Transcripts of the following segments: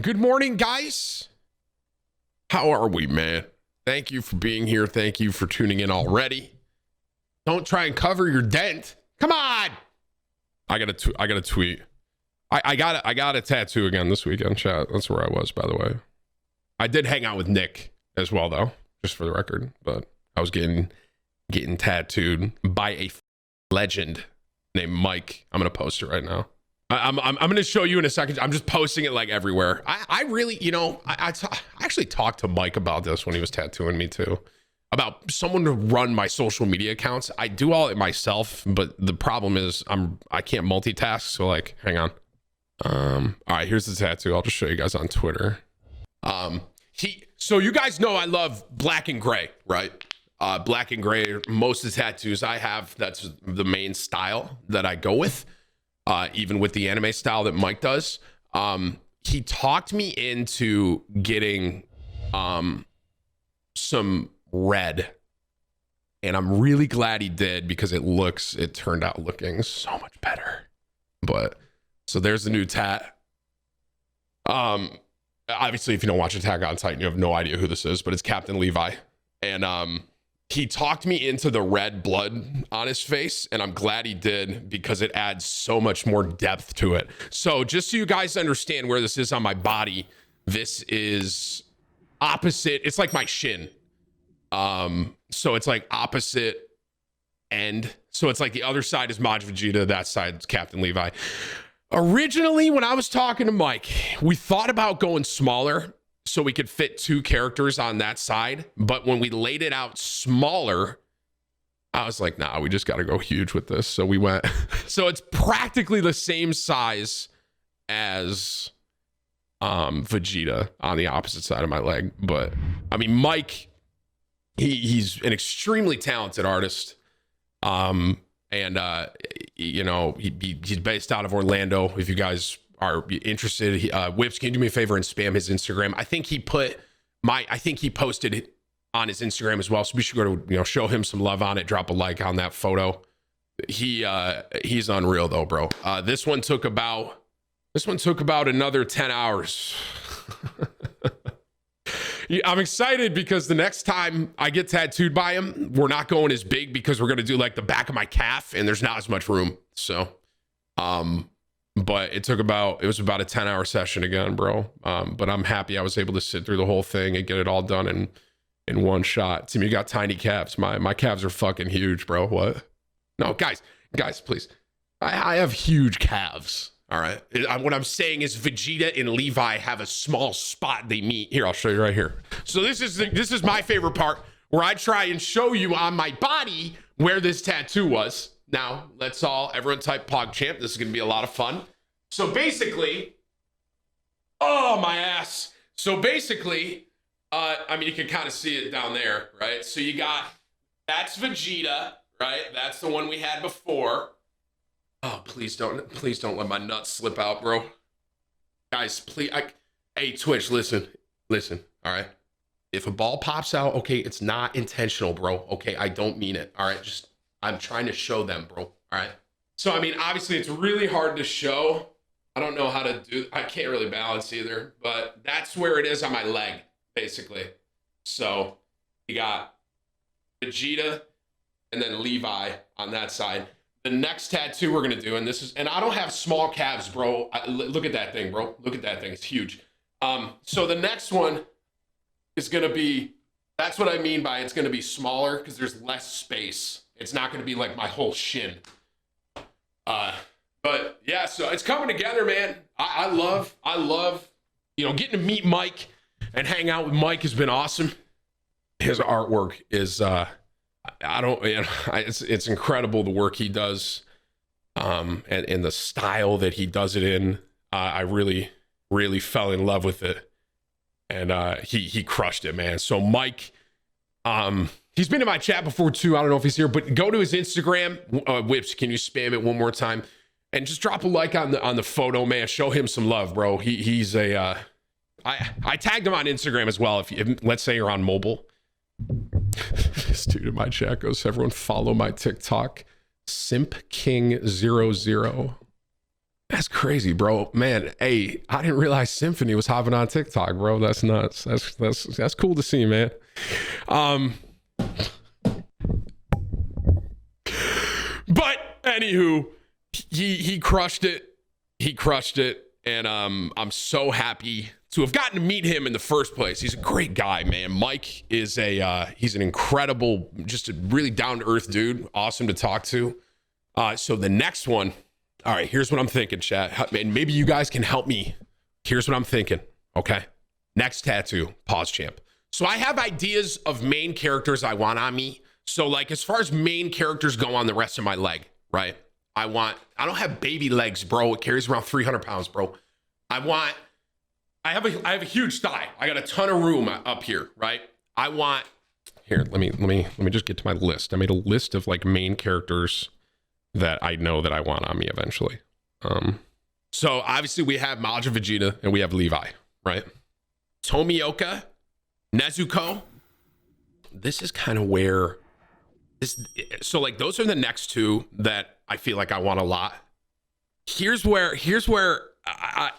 Good morning, guys. How are we, man? Thank you for being here. Thank you for tuning in already. Don't try and cover your dent. Come on. I got a tweet. I got a tattoo again this weekend, chat. That's where I was, by the way. I did hang out with Nick as well, though, just for the record. But I was getting tattooed by a legend named Mike. I'm gonna post it right now. I'm going to show you in a second. I'm just posting it like everywhere. I really, I actually talked to Mike about this when he was tattooing me too, about someone to run my social media accounts. I do all it myself, but the problem is I can't multitask. So like, hang on. All right, here's the tattoo. I'll just show you guys on Twitter. So you guys know I love black and gray, right? Black and gray, most of the tattoos I have, that's the main style that I go with. Even with the anime style that Mike does. He talked me into getting some red. And I'm really glad he did because it turned out looking so much better. But so there's the new tat. Obviously, if you don't watch Attack on Titan, you have no idea who this is, but it's Captain Levi. And he talked me into the red blood on his face, and I'm glad he did because it adds so much more depth to it. So just so you guys understand where this is on my body, this is opposite. It's like my shin. So it's like opposite end. So it's like the other side is Maj Vegeta, that side is Captain Levi. Originally, when I was talking to Mike, we thought about going smaller so we could fit two characters on that side. But when we laid it out smaller, I was like, nah, we just got to go huge with this. So we went, so it's practically the same size as Vegeta on the opposite side of my leg. But I mean, Mike, he's an extremely talented artist. He's based out of Orlando. If you guys are interested, Whips, can you do me a favor and spam his Instagram? I think he posted it on his Instagram as well. So we should go to, show him some love on it. Drop a like on that photo. He's unreal though, bro. This one took about another 10 hours. I'm excited because the next time I get tattooed by him, we're not going as big because we're going to do like the back of my calf and there's not as much room. So, but it was about a 10-hour session again, bro. But I'm happy I was able to sit through the whole thing and get it all done in one shot. Tim, you got tiny calves. My calves are fucking huge, bro. What? No, guys, please. I have huge calves. All right. What I'm saying is Vegeta and Levi have a small spot they meet. Here, I'll show you right here. So this is my favorite part where I try and show you on my body where this tattoo was. Now, everyone type PogChamp. This is going to be a lot of fun. So basically, oh, my ass. So basically, you can kind of see it down there, right? So that's Vegeta, right? That's the one we had before. Oh, please don't let my nuts slip out, bro. Guys, please. Hey, Twitch, listen. All right. If a ball pops out, okay, it's not intentional, bro. Okay, I don't mean it. All right, I'm trying to show them, bro. All right. So, obviously, it's really hard to show. I don't know how to do. I can't really balance either, but that's where it is on my leg, basically. So, you got Vegeta and then Levi on that side. The next tattoo we're going to do, and I don't have small calves, bro. Look at that thing, bro. Look at that thing. It's huge. So the next one is going to be, that's what I mean by it's going to be smaller because there's less space. It's not going to be like my whole shin. But yeah, so it's coming together, man. I love, getting to meet Mike and hang out with Mike has been awesome. His artwork is, it's incredible the work he does, and the style that he does it in. I really, really fell in love with it, and he crushed it, man. So Mike, he's been in my chat before too. I don't know if he's here, but go to his Instagram. Whips, can you spam it one more time, and just drop a like on the photo, man. Show him some love, bro. He's a. I tagged him on Instagram as well. If let's say you're on mobile. This dude in my chat goes, everyone follow my TikTok, simpking00. That's crazy, bro. Man, hey, I didn't realize Symphony was hopping on TikTok, bro. That's nuts. That's cool to see, man. But anywho, he crushed it. He crushed it, and I'm so happy to have gotten to meet him in the first place. He's a great guy, man. Mike is he's an incredible, just a really down to earth dude. Awesome to talk to. So the next one. All right, here's what I'm thinking, chat. And maybe you guys can help me. Here's what I'm thinking, okay? Next tattoo, pause champ. So I have ideas of main characters I want on me. So like as far as main characters go on the rest of my leg, right? I don't have baby legs, bro. It carries around 300 pounds, bro. I have a huge thigh. I got a ton of room up here, right? Here, let me just get to my list. I made a list of like main characters that I know that I want on me eventually. So obviously we have Majin Vegeta and we have Levi, right? Tomioka, Nezuko. This is kind of where so like those are the next two that I feel like I want a lot. Here's where I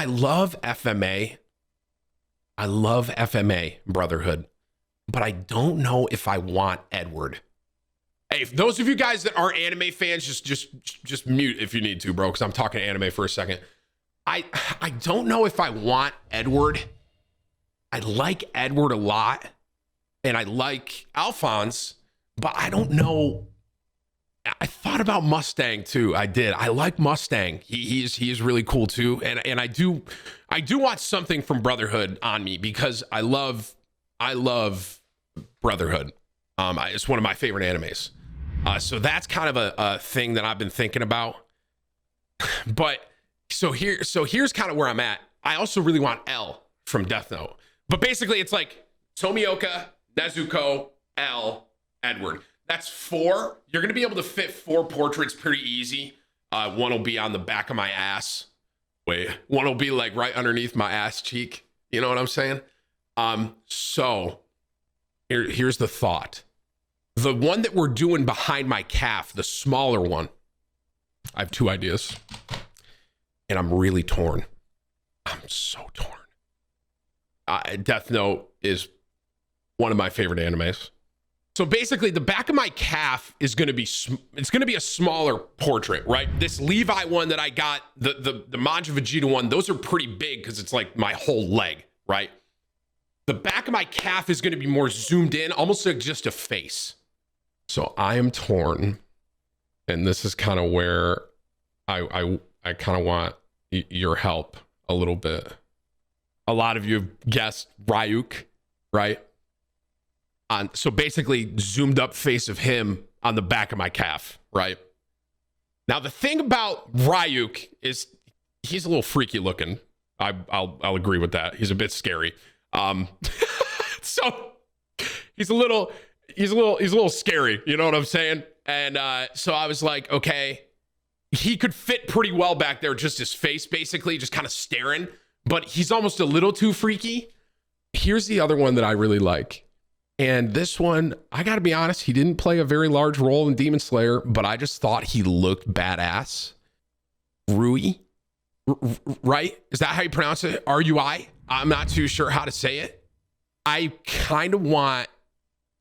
love FMA. I love FMA Brotherhood, but I don't know if I want Edward. Hey, if those of you guys that aren't anime fans, just mute if you need to, bro, because I'm talking anime for a second. I don't know if I want Edward. I like Edward a lot, and I like Alphonse, but I don't know. I thought about Mustang too. I did. I like Mustang. He is really cool too, and I do want something from Brotherhood on me because I love Brotherhood. It's one of my favorite animes. So that's kind of a thing that I've been thinking about. But so here's kind of where I'm at. I also really want L from Death Note. But basically it's like Tomioka, Nezuko, L, Edward. That's 4. You're going to be able to fit 4 portraits pretty easy. One will be on the back of my ass. One will be like right underneath my ass cheek. You know what I'm saying? So here's the thought. The one that we're doing behind my calf, the smaller one, I have 2 ideas. And I'm really torn. I'm so torn. Death Note is one of my favorite animes. So basically, the back of my calf is going to be a smaller portrait, right? This Levi one that I got, the Majin Vegeta one, those are pretty big because it's like my whole leg, right? The back of my calf is going to be more zoomed in, almost like just a face. So I am torn, and this is kind of where I kind of want your help a little bit. A lot of you have guessed Ryuk, right? So basically, zoomed up face of him on the back of my calf, right? Now the thing about Ryuk is he's a little freaky looking. I'll agree with that. He's a bit scary. So he's a little scary, you know what I'm saying? And so I was like, okay, he could fit pretty well back there, just his face basically, just kind of staring, but he's almost a little too freaky. Here's the other one that I really like. And this one, I gotta be honest, he didn't play a very large role in Demon Slayer, but I just thought he looked badass. Rui, right? Is that how you pronounce it? R-U-I? I'm not too sure how to say it. I kind of want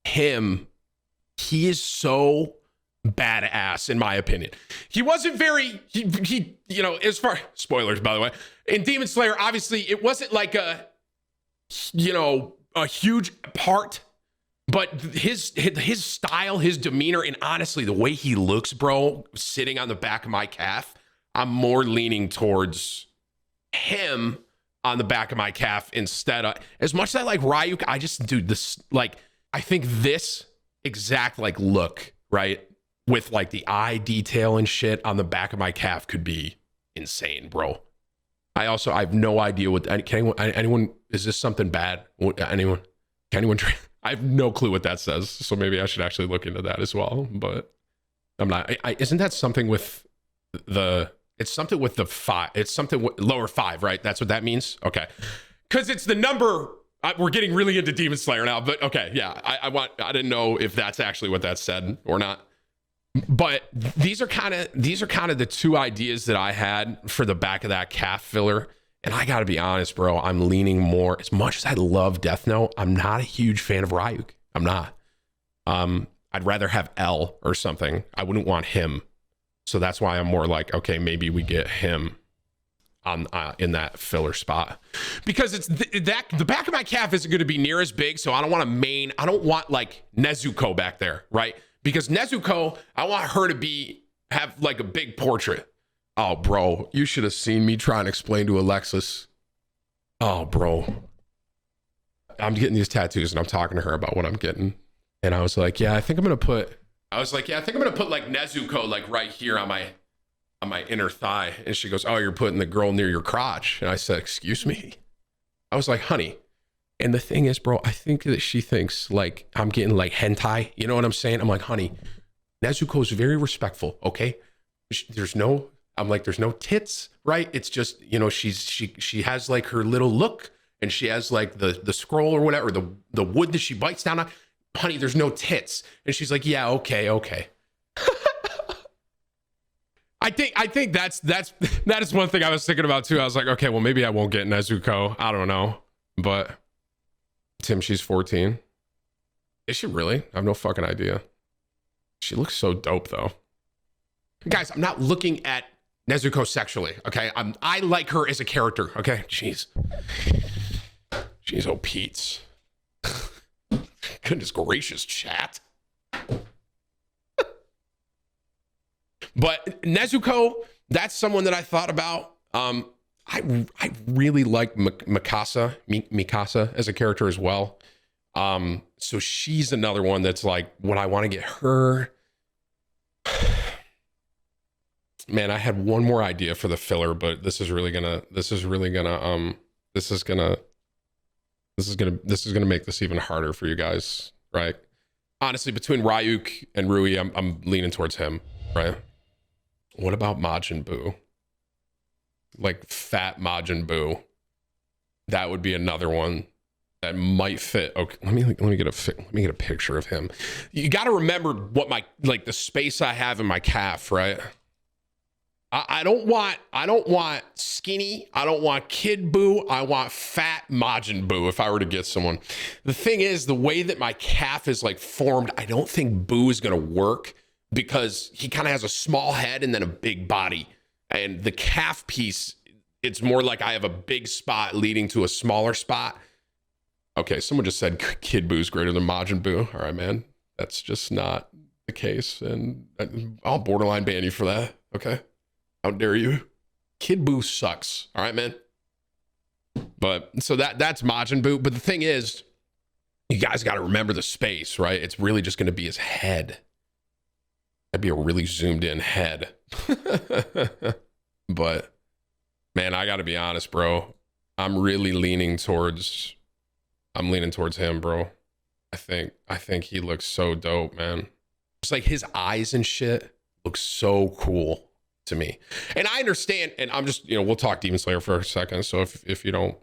him. He is so badass in my opinion. He wasn't very, he you know, as far, spoilers by the way, in Demon Slayer, obviously it wasn't like a huge part, but his style, his demeanor, and honestly the way he looks, bro, sitting on the back of my calf, I'm more leaning towards him on the back of my calf instead of, as much as I like Ryuk, I just do this, like, I think this exact like look, right, with like the eye detail and shit on the back of my calf could be insane, bro. I have no idea what, can anyone, is this something bad? Can anyone I have no clue what that says, so maybe I should actually look into that as well, but I'm not. Isn't that something with it's something with the 5, it's something with lower 5, right? That's what that means? Okay. Because it's the number, we're getting really into Demon Slayer now, but okay, yeah, I didn't know if that's actually what that said or not. But these are kind of the two ideas that I had for the back of that calf filler. And I got to be honest, bro, I'm leaning more. As much as I love Death Note, I'm not a huge fan of Ryuk. I'm not. I'd rather have L or something. I wouldn't want him. So that's why I'm more like, okay, maybe we get him on in that filler spot, because it's the back of my calf isn't going to be near as big. So I don't want like Nezuko back there, right? Because Nezuko, I want her to have like a big portrait. Oh, bro, you should have seen me try and explain to Alexis. Oh, bro, I'm getting these tattoos and I'm talking to her about what I'm getting. And I was like, I think I'm going to put like Nezuko like right here on my inner thigh. And she goes, oh, you're putting the girl near your crotch. And I said, excuse me. I was like, honey. And the thing is, bro, I think that she thinks like I'm getting like hentai. You know what I'm saying? I'm like, honey, Nezuko's very respectful. Okay. There's no tits, right? It's just, she has like her little look, and she has like the scroll or whatever, the wood that she bites down on. Honey, there's no tits. And she's like, yeah, okay. I think that is one thing I was thinking about too. I was like, okay, well, maybe I won't get Nezuko. I don't know. But Tim, she's 14. Is she really? I have no fucking idea. She looks so dope though. Guys, I'm not looking at Nezuko sexually, okay? I like her as a character, okay? Jeez, oh Pete's. Goodness gracious, chat. But Nezuko, that's someone that I thought about. I really like Mikasa as a character as well. So she's another one that's like, when I want to get her. Man, I had one more idea for the filler, but this is gonna make this even harder for you guys, right? Honestly, between Ryuk and Rui, I'm leaning towards him, right? What about Majin Buu? Like fat Majin Buu. That would be another one that might fit. Okay, let me get a picture of him. You got to remember what the space I have in my calf, right? I don't want skinny. I don't want Kid Buu. I want fat Majin Buu if I were to get someone. The thing is, the way that my calf is like formed, I don't think Buu is going to work, because he kind of has a small head and then a big body. And the calf piece, it's more like I have a big spot leading to a smaller spot. Okay, someone just said Kid Buu's greater than Majin Buu. All right, man. That's just not the case. And I'll borderline ban you for that. Okay. How dare you? Kid Buu sucks. All right, man. But so that's Majin Buu. But the thing is, you guys got to remember the space, right? It's really just going to be his head. That'd be a really zoomed in head. But man, I got to be honest, bro. I'm leaning towards him, bro. I think he looks so dope, man. It's like his eyes and shit look so cool to me. And I understand, and I'm just, we'll talk Demon Slayer for a second. So if you don't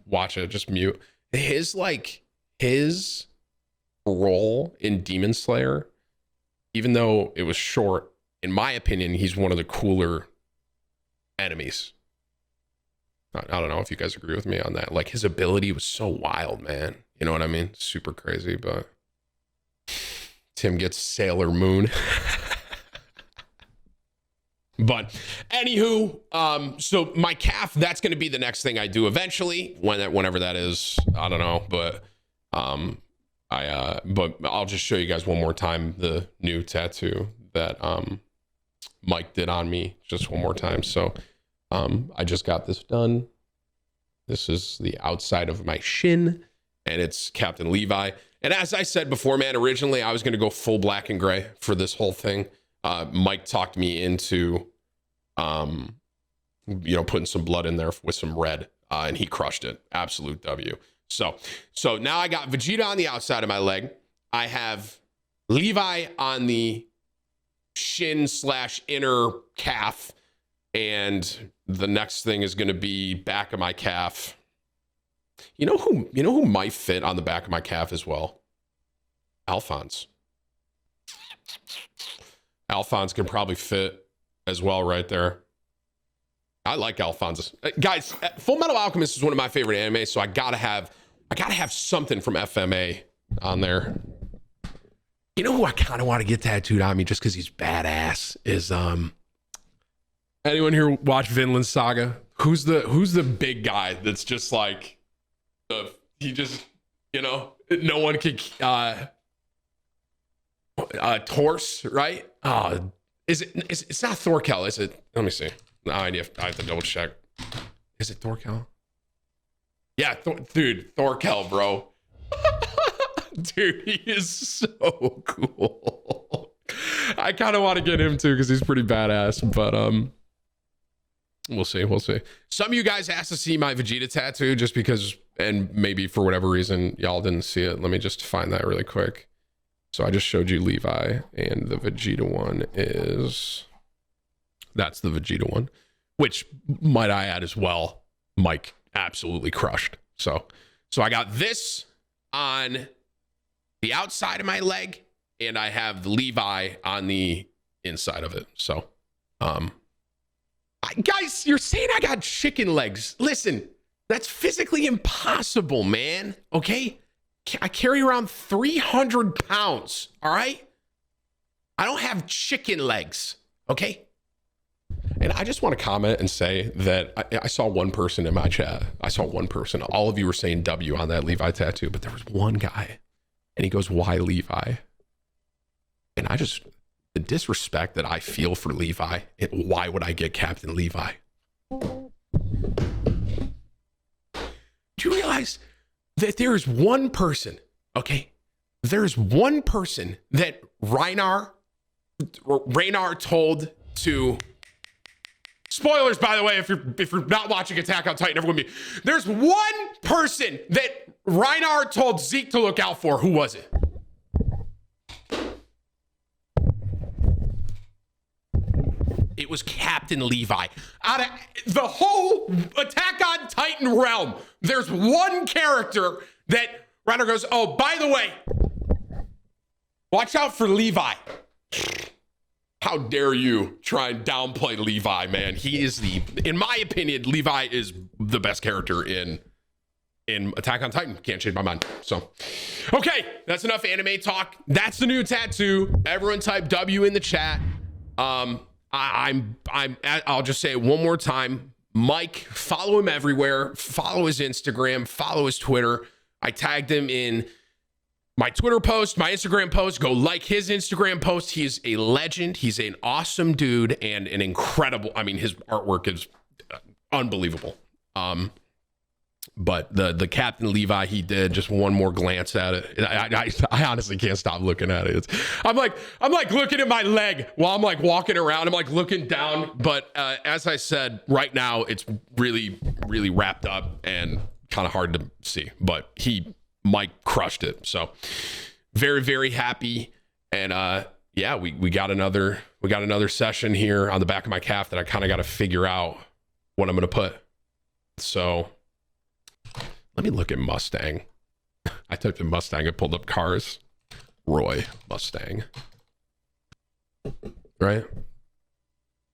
watch it, just mute. His role in Demon Slayer, even though it was short, in my opinion, he's one of the cooler enemies. I don't know if you guys agree with me on that. Like, his ability was so wild, man. You know what I mean? Super crazy. But Tim gets Sailor Moon. But anywho, so my calf, that's going to be the next thing I do eventually, whenever that is. I don't know, but but I'll just show you guys one more time the new tattoo that Mike did on me, just one more time. So I just got this done. This is the outside of my shin, and it's Captain Levi. And as I said before, man, originally I was going to go full black and gray for this whole thing. Mike talked me into, putting some blood in there with some red, and he crushed it. Absolute W. So now I got Vegeta on the outside of my leg. I have Levi on the shin / inner calf, and the next thing is going to be back of my calf. You know who might fit on the back of my calf as well? Alphonse. Alphonse can probably fit as well right there. I like Alphonse. Guys, Full Metal Alchemist is one of my favorite animes, so I gotta have something from FMA on there. You know who I kind of want to get tattooed on me just because he's badass is anyone here watch Vinland Saga? Who's the big guy that's just like he just, you know, no one could Torse, right? It's not Thorkel, is it? Let me see. No, I have to double check. Is it Thorkel? Yeah, dude, Thorkel, bro. Dude, he is so cool. I kind of want to get him too because he's pretty badass, but we'll see. Some of you guys asked to see my Vegeta tattoo just because, and maybe for whatever reason y'all didn't see it. Let me just find that really quick. So I just showed you Levi, and the Vegeta one that's the Vegeta one, which might I add as well, Mike absolutely crushed. So I got this on the outside of my leg, and I have the Levi on the inside of it. So, guys, you're saying I got chicken legs. Listen, that's physically impossible, man. Okay? I carry around 300 pounds, all right? I don't have chicken legs, okay? And I just want to comment and say that I saw one person in my chat. I saw one person. All of you were saying W on that Levi tattoo, but there was one guy, and he goes, why Levi? And the disrespect that I feel for Levi, why would I get Captain Levi? Do you realize that there is one person, okay? There's one person that Raynar told to, spoilers, by the way, if you're not watching Attack on Titan, everyone be, there's one person that Raynar told Zeke to look out for. Who was it? It was Captain Levi. Out of the whole Attack on Titan realm, there's one character that Raynar goes, oh, by the way, watch out for Levi. How dare you try and downplay Levi, man? He is in my opinion, Levi is the best character in Attack on Titan. Can't change my mind. So, okay, that's enough anime talk. That's the new tattoo. Everyone type W in the chat. I'll just say it one more time. Mike, follow him everywhere. Follow his Instagram, follow his Twitter. I tagged him in my Twitter post, my Instagram post. Go like his Instagram post. He is a legend. He's an awesome dude and an incredible, I mean, his artwork is unbelievable. But the Captain Levi he did, just one more glance at it, I honestly can't stop looking at it. I'm like looking at my leg while I'm like walking around. I'm like looking down, but as I said, right now it's really, really wrapped up and kind of hard to see. But Mike crushed it. So very, very happy. And yeah, we got another session here on the back of my calf that I kind of got to figure out what I'm gonna put. So let me look at Mustang. I typed in Mustang and pulled up cars. Roy Mustang. Right?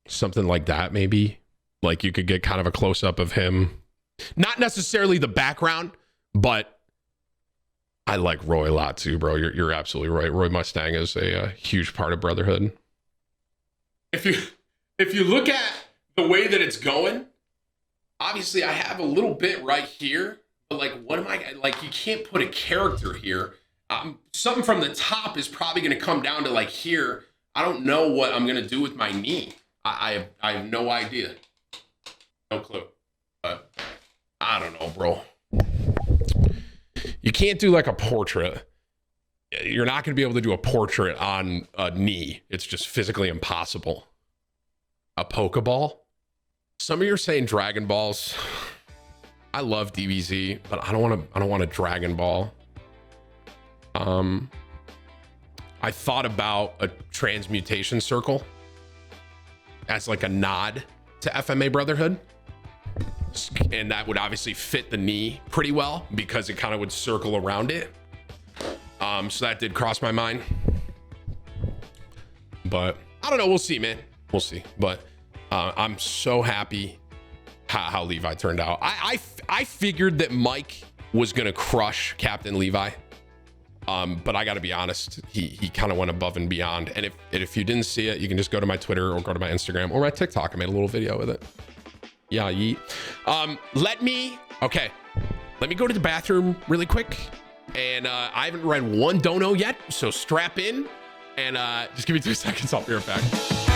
Something like that, maybe. Like you could get kind of a close-up of him. Not necessarily the background, but I like Roy a lot too, bro. You're absolutely right. Roy Mustang is a huge part of Brotherhood. If you look at the way that it's going, obviously I have a little bit right here. But like, what am I, like, you can't put a character here. Something from the top is probably going to come down to like here. I don't know what I'm going to do with my knee. I have no idea. No clue. But I don't know, bro. You can't do like a portrait. You're not going to be able to do a portrait on a knee. It's just physically impossible. A Pokeball? Some of you are saying Dragon Balls. I love DBZ, but I don't want a Dragon Ball. I thought about a transmutation circle as like a nod to FMA Brotherhood. And that would obviously fit the knee pretty well because it kind of would circle around it. So that did cross my mind. But I don't know. We'll see, man. We'll see. But I'm so happy how Levi turned out. I figured that Mike was gonna crush Captain Levi. But I got to be honest, he kind of went above and beyond. And if you didn't see it, you can just go to my Twitter or go to my Instagram or my TikTok. I made a little video with it. Yeah, yeet. Let me go to the bathroom really quick. And I haven't read one dono yet, so strap in and just give me 2 seconds. I'll be right back.